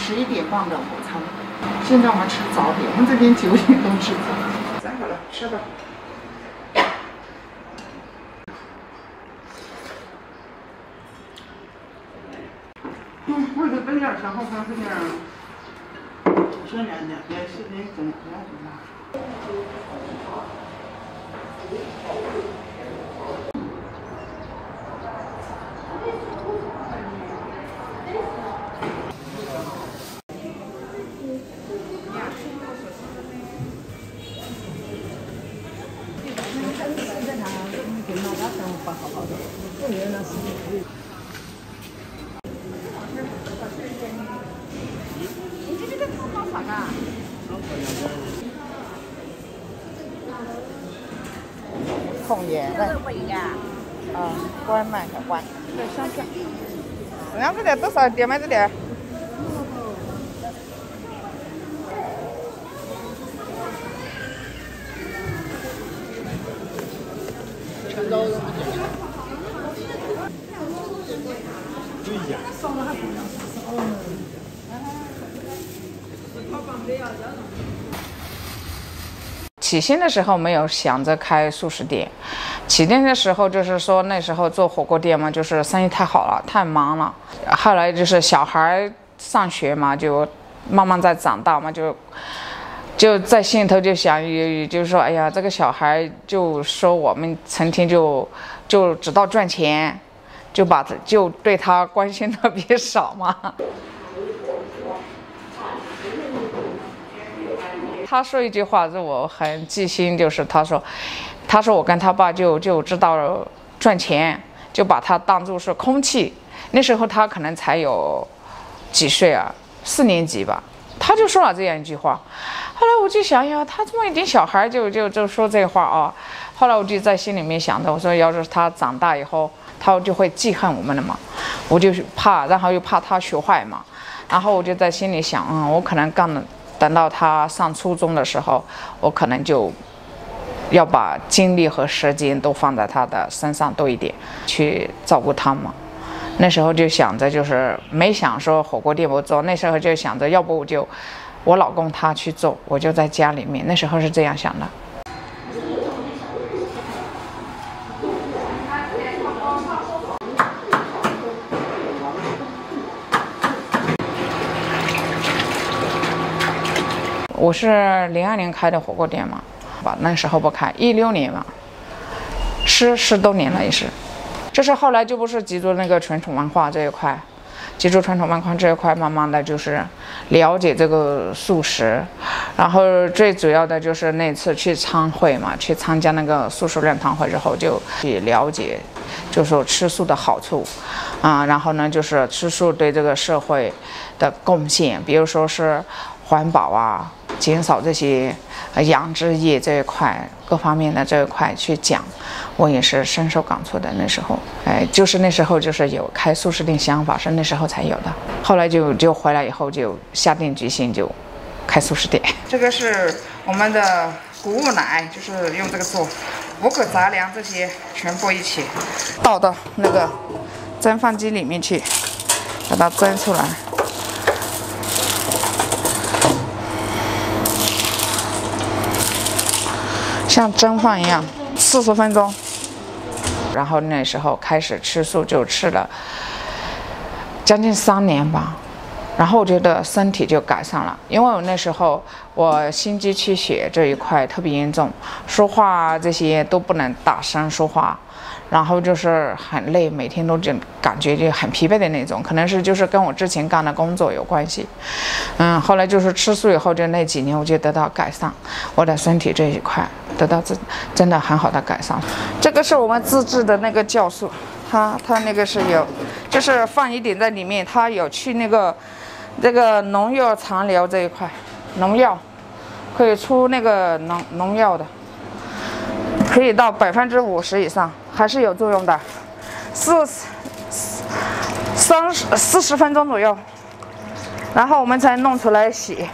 11点半的午餐，现在我们吃早点，我们这边9点钟吃早。咱好了，吃吧。我这本点前后看是点，说两点10点整不要紧吧。控盐的，关麦的关，对，香片。这样子的多少点买这点？全都对呀。送了还不一样。起薪的时候没有想着开素食店，起店的时候就是说那时候做火锅店嘛，就是生意太好了，太忙了。后来就是小孩上学嘛，就慢慢在长大嘛，就在心里头就想，就是说，哎呀，这个小孩就说我们成天就知道赚钱，就对他关心特别少嘛。他说一句话是我很记心，就是他说我跟他爸就知道赚钱，就把他当作是空气。那时候他可能才有几岁啊，4年级吧，他就说了这样一句话。后来我就想呀，他这么一点小孩就说这话啊。后来我就在心里面想的，我说要是他长大以后，他就会记恨我们了嘛。我就怕，然后又怕他学坏嘛。然后我就在心里想，我可能等到他上初中的时候，我可能就要把精力和时间都放在他的身上多一点，去照顾他嘛。那时候就想着，就是没想说火锅店我做，那时候就想着，要不我老公他去做，我就在家里面。那时候是这样想的。我是02年开的火锅店嘛，那时候不开，16年嘛，10多年了也是。这是后来就不是记住那个传统文化这一块，记住传统文化这一块，慢慢的就是了解这个素食，然后最主要的就是那次去参会嘛，去参加那个素食论坛会之后，就去了解，就是说吃素的好处，然后呢就是吃素对这个社会的贡献，比如说是环保啊，减少这些养殖业这一块各方面的这一块去讲，我也是深受感触的。那时候，就是那时候就是有开素食店想法，是那时候才有的。后来就回来以后就下定决心就开素食店。这个是我们的谷物奶，就是用这个做五谷杂粮这些全部一起倒到那个蒸饭机里面去，把它蒸出来。像蒸饭一样，40分钟。然后那时候开始吃素，就吃了将近3年吧。然后我觉得身体就改善了，因为我那时候我心肌缺血这一块特别严重，说话这些都不能大声说话，然后就是很累，每天都就感觉就很疲惫的那种，可能是就是跟我之前干的工作有关系。后来就是吃素以后，就那几年我就得到改善，我的身体这一块得到真的很好的改善。这个是我们自制的那个酵素，它那个是有，就是放一点在里面，它有去这个农药残留这一块，农药可以出那个农药的，可以到50%以上，还是有作用的。40分钟左右，然后我们才弄出来洗，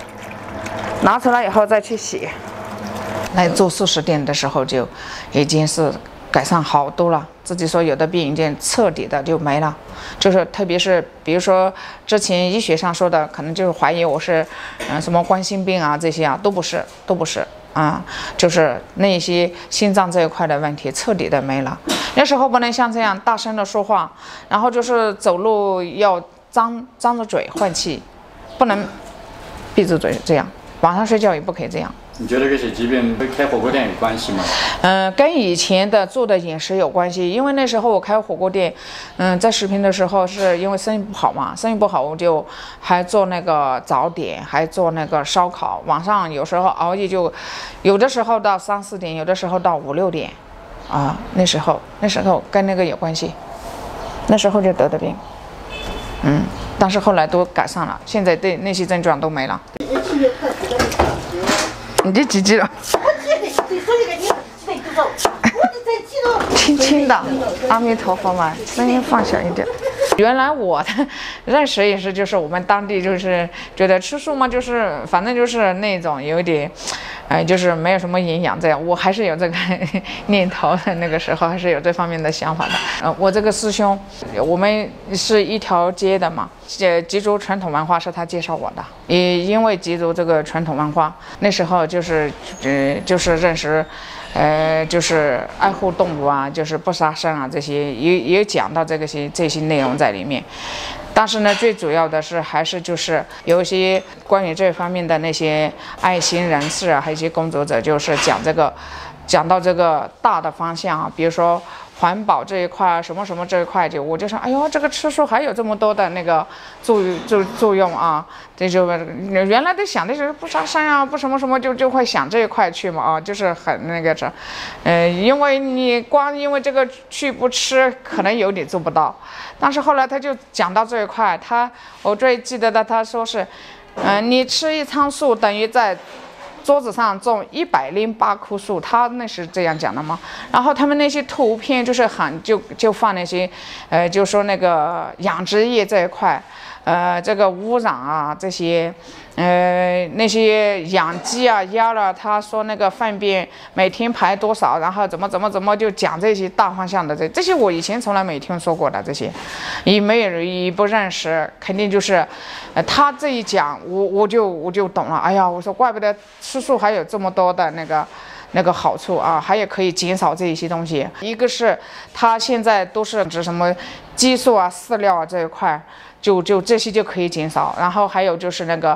拿出来以后再去洗。来做素食店的时候就已经是改善好多了，自己说有的病已经彻底的就没了，就是特别是比如说之前医学上说的，可能就是怀疑我是什么冠心病啊这些啊，都不是啊，就是那些心脏这一块的问题彻底的没了。那时候不能像这样大声的说话，然后就是走路要张着嘴换气，不能闭着嘴这样，晚上睡觉也不可以这样。你觉得这些疾病跟开火锅店有关系吗？跟以前的做的饮食有关系，因为那时候我开火锅店，在视频的时候是因为生意不好嘛，生意不好我就还做那个早点，还做那个烧烤，晚上有时候熬夜就，有的时候到3、4点，有的时候到5、6点，啊，那时候跟那个有关系，那时候就得的病，但是后来都改善了，现在对那些症状都没了。你这几斤了？轻轻的，阿弥陀佛嘛，声音放小一点。原来我的认识也是，就是我们当地就是觉得吃素嘛，就是反正就是那种有点，就是没有什么营养这样。我还是有这个念头的，那个时候还是有这方面的想法的。我这个师兄，我们是一条街的嘛，彝族传统文化是他介绍我的，也因为彝族这个传统文化，那时候就是认识。就是爱护动物啊，就是不杀生啊，这些也讲到这些内容在里面。但是呢，最主要的是还是就是有一些关于这方面的那些爱心人士啊，还有一些工作者，就是讲到这个大的方向啊，比如说环保这一块，什么什么这一块，我就说，哎呦，这个吃素还有这么多的那个作用啊！这就原来都想的是不杀生啊，不什么什么，就会想这一块去嘛啊，就是很那个什，因为你光因为这个去不吃，可能有点做不到。但是后来他就讲到这一块，我最记得的他说是，你吃一餐素等于在桌子上种108棵树，他那是这样讲的吗？然后他们那些图片就是就放那些，就说那个养殖业这一块，这个污染啊这些，那些养鸡啊鸭了，他说那个粪便每天排多少，然后怎么就讲这些大方向的这些我以前从来没听说过的这些，也不认识，肯定就是，他这一讲我就懂了。哎呀，我说怪不得吃素还有这么多的那个好处啊，还有可以减少这一些东西。一个是他现在都是指什么激素啊、饲料啊这一块。就这些就可以减少，然后还有就是那个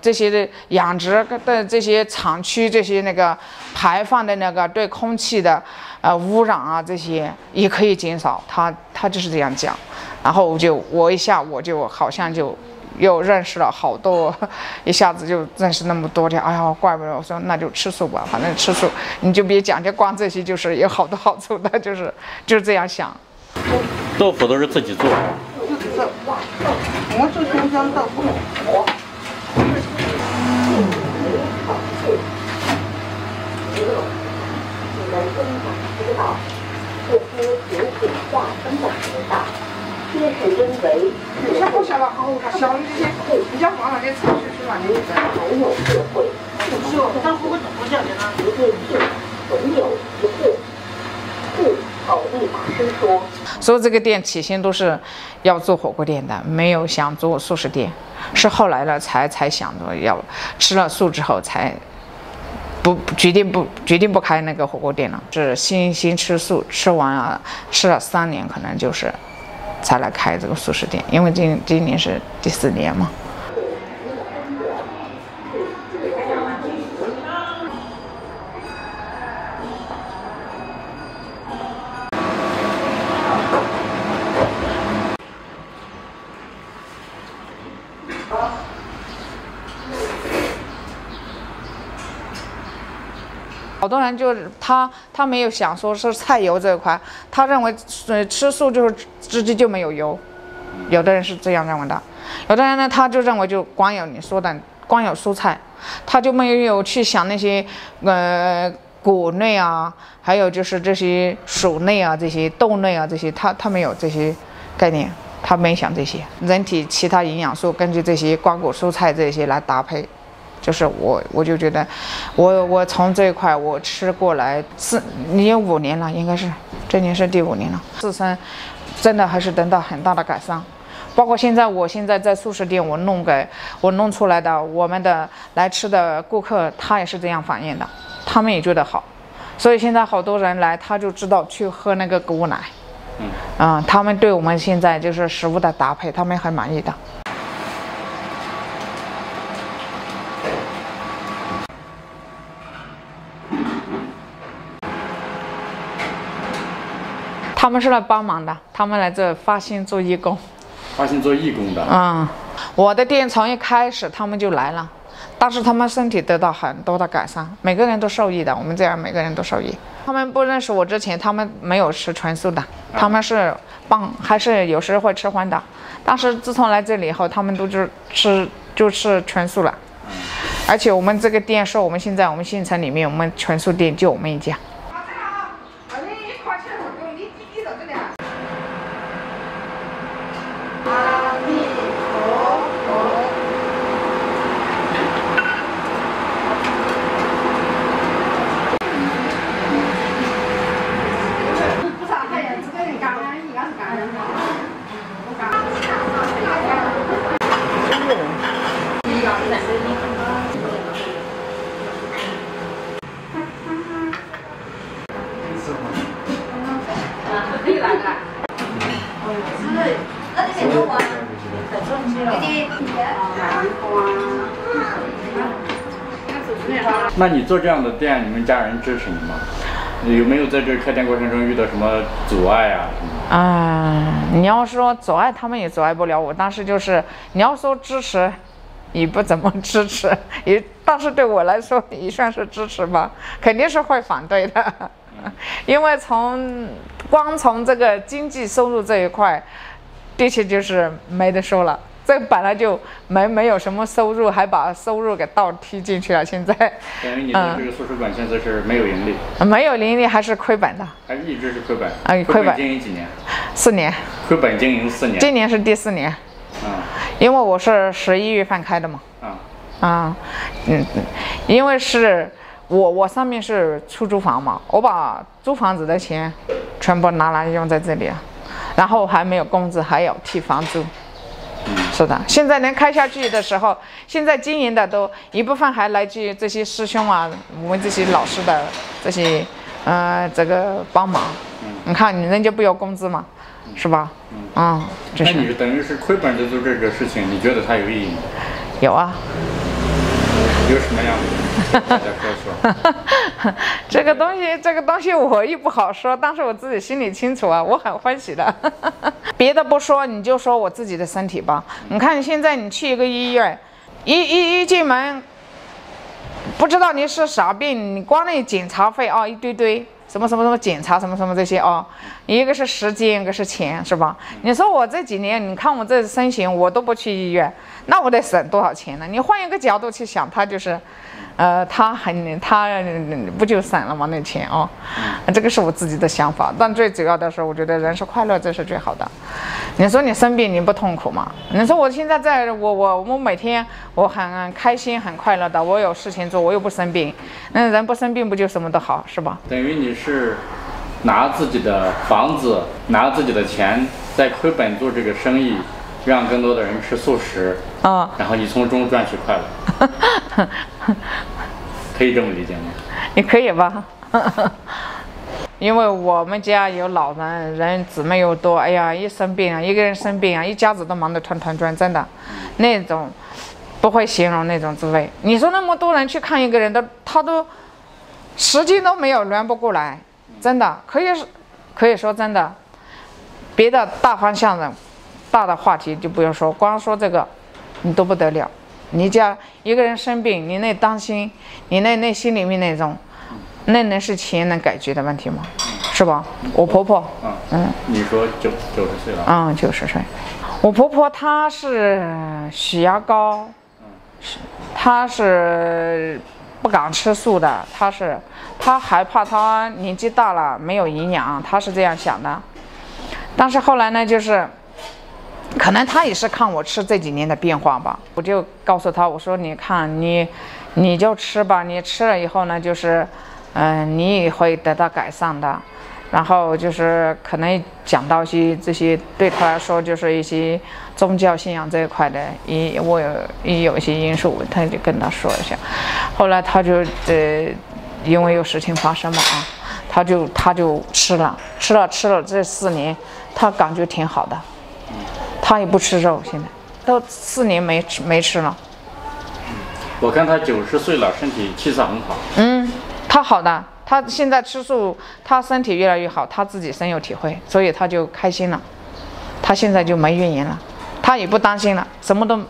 这些的养殖的这些厂区这些那个排放的那个对空气的污染啊这些也可以减少，他就是这样讲，然后我一下我就好像就又认识了好多，一下子就认识那么多的，哎呀，怪不得我说那就吃素吧，反正吃素你就别讲究光这些，就是有好多好处的，就是这样想。豆腐都是自己做。我做新疆豆腐。像不小了，好小一些，比较往那些菜去是吧？你还有社会，是，但不会怎么讲的呢？一定是总有一户。口立法师说，所以这个店起先都是要做火锅店的，没有想做素食店，是后来了才想着要吃了素之后才决定不开那个火锅店了。是先吃素，吃完了吃了3年，可能就是才来开这个素食店，因为今年是第4年嘛。好多人就是他没有想说是菜油这一块，他认为吃素就是直接就没有油，有的人是这样认为的，有的人呢他就认为就光有你说的光有蔬菜，他就没有去想那些谷类啊，还有就是这些薯类啊、这些豆类啊这些，他没有这些概念，他没想这些人体其他营养素根据这些瓜果蔬菜这些来搭配。就是我就觉得，我从这一块我吃过来已经5年了，应该是这年是第5年了，自身真的还是得到很大的改善。包括我现在在素食店我弄出来的，我们的来吃的顾客他也是这样反映的，他们也觉得好，所以现在好多人来他就知道去喝那个谷物奶，他们对我们现在就是食物的搭配他们很满意的。他们是来帮忙的，他们来这发心做义工。发心做义工的。我的店从一开始他们就来了，但是他们身体得到很多的改善，每个人都受益的。我们这样每个人都受益。他们不认识我之前，他们没有吃全素的，他们是还是有时会吃荤的。但是自从来这里以后，他们都吃全素了。而且我们这个店是我们现在我们县城里面我们全素店就我们一家。那你做这样的店，你们家人支持你吗？有没有在这开店过程中遇到什么阻碍啊？你要说阻碍，他们也阻碍不了我。但是就是你要说支持，也不怎么支持，但是对我来说也算是支持吧，肯定是会反对的，因为光从这个经济收入这一块，的确就是没得说了。这本来就没有什么收入，还把收入给倒踢进去了。现在等于你的这个素食馆现在是没有盈利，没有盈利还是亏本的，还一直是亏本。亏本经营几年？4年。亏本经营4年，今年是第4年。因为我是11月份开的嘛。因为是我上面是出租房嘛，我把租房子的钱全部拿来用在这里，然后还没有工资，还要替房租。是的，现在能开下去的时候，现在经营的都一部分还来自于这些师兄啊，我们这些老师的这些这个帮忙。你看你人家不要工资嘛，是吧？那你等于是亏本的做这个事情，你觉得它有意义吗？有啊。有什么样的？大家说说。这个东西我也不好说，但是我自己心里清楚啊，我很欢喜的。别的不说，你就说我自己的身体吧。你看现在你去一个医院，一进门，不知道你是啥病，你光那检查费一堆什么检查什么这些一个是时间，一个是钱，是吧？你说我这几年，你看我这身形，我都不去医院，那我得省多少钱呢？你换一个角度去想，他就是，他不就省了吗？那钱这个是我自己的想法。但最主要的是，我觉得人是快乐，这是最好的。你说你生病你不痛苦吗？你说我现在我每天我很开心很快乐的，我有事情做，我又不生病，那人不生病不就什么都好，是吧？等于你是拿自己的房子，拿自己的钱在亏本做这个生意，让更多的人吃素食，然后你从中赚取快乐，可以这么理解吗？你可以吧？因为我们家有老人姊妹又多，哎呀，一生病啊，一个人生病啊，一家子都忙得团团转，真的，那种不会形容那种滋味。你说那么多人去看一个人他都10斤都没有，轮不过来，真的可以说真的，别的大方向的大的话题就不用说，光说这个你都不得了。你家一个人生病，你那担心，你那心里面那种，那能是钱能解决的问题吗？是吧？我婆婆，你说90岁了，90岁，我婆婆她是血压高，她是不敢吃素的，她害怕她年纪大了没有营养，她是这样想的。但是后来呢，就是可能她也是看我吃这几年的变化吧，我就告诉她，我说你看你就吃吧，你吃了以后呢，就是你也会得到改善的。然后就是可能讲到这些对他来说就是一些宗教信仰这一块的，我有一些因素，他就跟他说一下。后来他就因为有事情发生嘛他就吃了这4年，他感觉挺好的，他也不吃肉，现在都4年没吃了。我看他90岁了，身体气色很好。他好的。他现在吃素，他身体越来越好，他自己深有体会，所以他就开心了。他现在就没怨言了，他也不担心了，什么都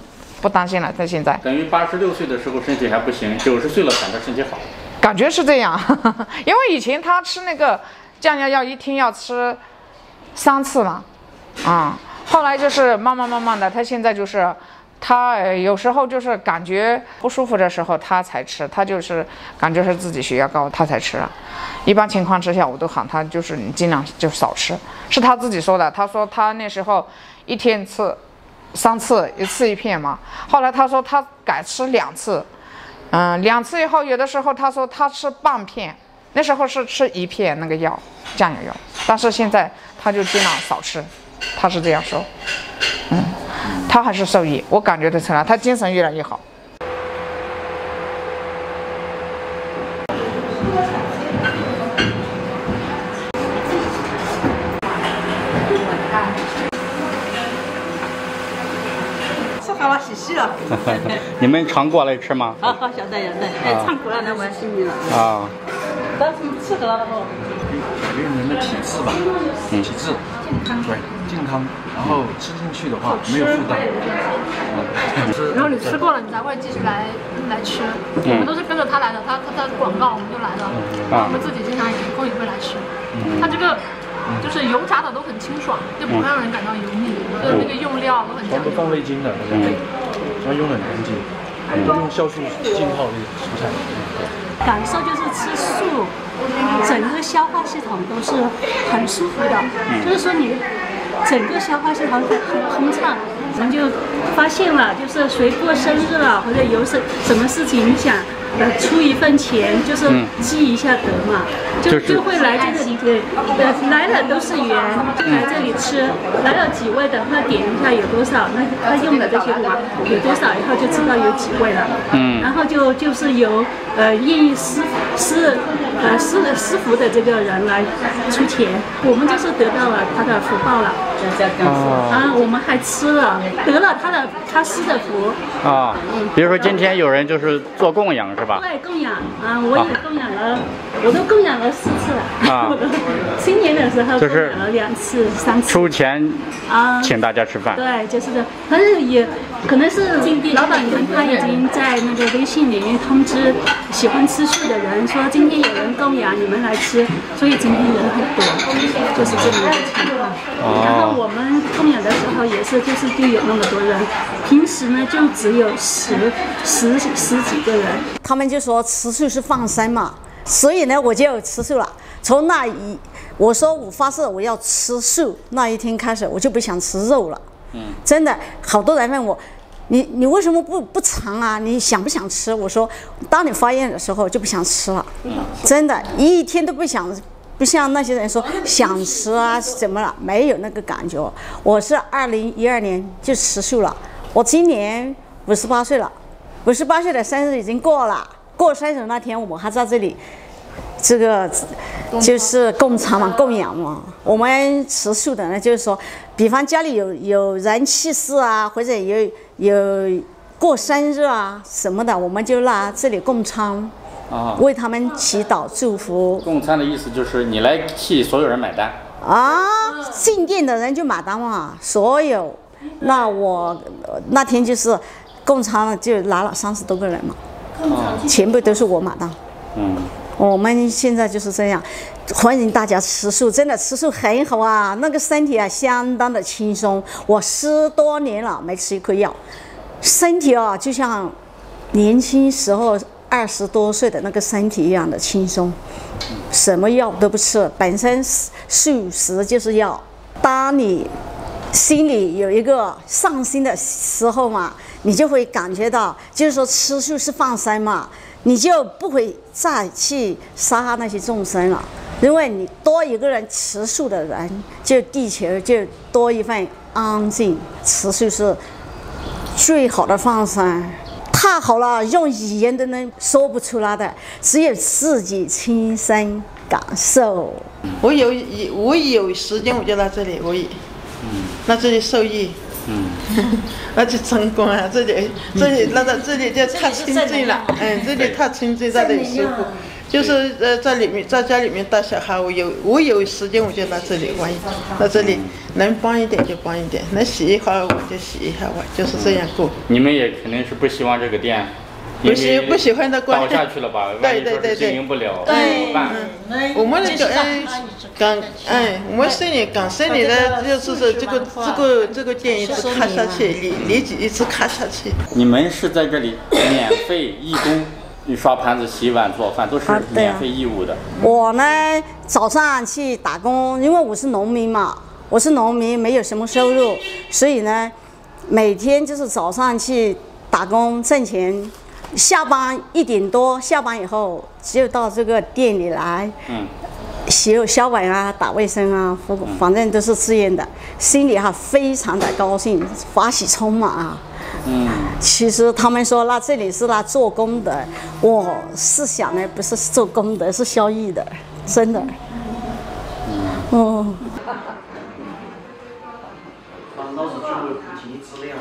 不担心了。他现在等于86岁的时候身体还不行，90岁了感觉身体好，感觉是这样。因为以前他吃那个降压药，一天要吃3次嘛，后来就是慢慢的，他现在就是他有时候就是感觉不舒服的时候他才吃，他就是感觉是自己血压高他才吃了。一般情况之下我都喊他就是你尽量就少吃，是他自己说的。他说他那时候一天吃3次，1次1片嘛。后来他说他改吃2次，2次以后有的时候他说他吃半片，那时候是吃1片那个药降压药，但是现在他就尽量少吃，他是这样说。他还是受益，我感觉得出来，他精神越来越好。吃好了，洗洗了。你们常过来吃吗？好，晓得。唱过来那玩心里了。但是吃得了的话，改变人的体质吧，体质对健康，然后吃进去的话没有负担。然后你吃过了，你才会继续来吃。我们都是跟着他来的，他广告我们就来了。我们自己经常有空也会来吃。他这个就是油炸的都很清爽，就不会让人感到油腻，就是那个用料都很讲究。不放味精的，他用的很干净，都用酵素浸泡的蔬菜。感受就是吃素，整个消化系统都是很舒服的，就是说你整个消化系统很通畅。我们就发现了，就是谁过生日了，或者有什么事情，你想出一份钱，就是积一下德嘛，就会来这里。对，来了都是缘，就来这里吃。来了几位的话，点一下有多少，那他用的这些碗有多少，以后就知道有几位了。然后就是由愿意施福的这个人来出钱，我们就是得到了他的福报了。我们还吃了，得了他施的福。比如说今天有人就是做供养是吧？对，供养我也供养了，我都供养了4次了。新年的时候供养了2次、3次。出钱请大家吃饭。对，就是的，但是也可能是老板娘他已经在那个微信里面通知喜欢吃素的人说今天有人供养你们来吃，所以今天人很多，就是这么一个情况。然后我们供养的时候也是就有那么多人，平时呢就只有十几个人。他们就说吃素是放生嘛，所以呢我就吃素了。从我说我发誓我要吃素那一天开始，我就不想吃肉了。真的，好多人问我，你为什么不尝啊？你想不想吃？我说，当你发愿的时候就不想吃了。真的，一天都不想。不像那些人说想吃啊怎么了，没有那个感觉。我是2012年就吃素了，我今年58岁了，58岁的生日已经过了。过生日那天我还在这里，这个就是供餐嘛，供养嘛。我们吃素的呢，就是说，比方家里有人去世啊，或者有过生日啊什么的，我们就来这里供餐，为他们祈祷祝福。供餐的意思就是你来替所有人买单啊，进店的人就买单嘛，所有。那我那天就是供餐了，就来了30多个人嘛，全部都是我买单。我们现在就是这样，欢迎大家吃素，真的吃素很好啊，那个身体啊相当的轻松。我10多年了没吃一颗药，身体啊就像年轻时候20多岁的那个身体一样的轻松，什么药都不吃，本身素食就是药。当你心里有一个上心的时候嘛，你就会感觉到，就是说吃素是放生嘛。你就不会再去杀那些众生了，因为你多一个人吃素的人，就地球就多一份安静。吃素是最好的放生，太好了，用语言都能说不出来的，只有自己亲身感受。我有时间我就来这里，来这里受益。而且成功啊！这里这里就太清净了，这里太清净，在这里舒服。就是在里面，在家里面带小孩，我有时间我就来这里玩，在这里能帮一点就帮一点，能洗一会儿碗就洗一下碗，就是这样过。你们也肯定是不希望这个店不喜欢的关倒下去了吧？对，经营不了怎么办？我们那个我们生意刚生意的，就是这个店一直开下去，利息一直开下去。你们是在这里免费义工？你刷盘子、洗碗、做饭都是免费义务的。我呢，早上去打工，因为我是农民嘛，没有什么收入，所以呢，每天就是早上去打工挣钱，下班1点多，下班以后就到这个店里来，洗碗啊，打卫生啊，反正都是自愿的，心里非常的高兴，欢喜充满啊。其实他们说这里是做功德，我是想呢，不是做功德，是消益的，真的。反倒是具有菩提之量。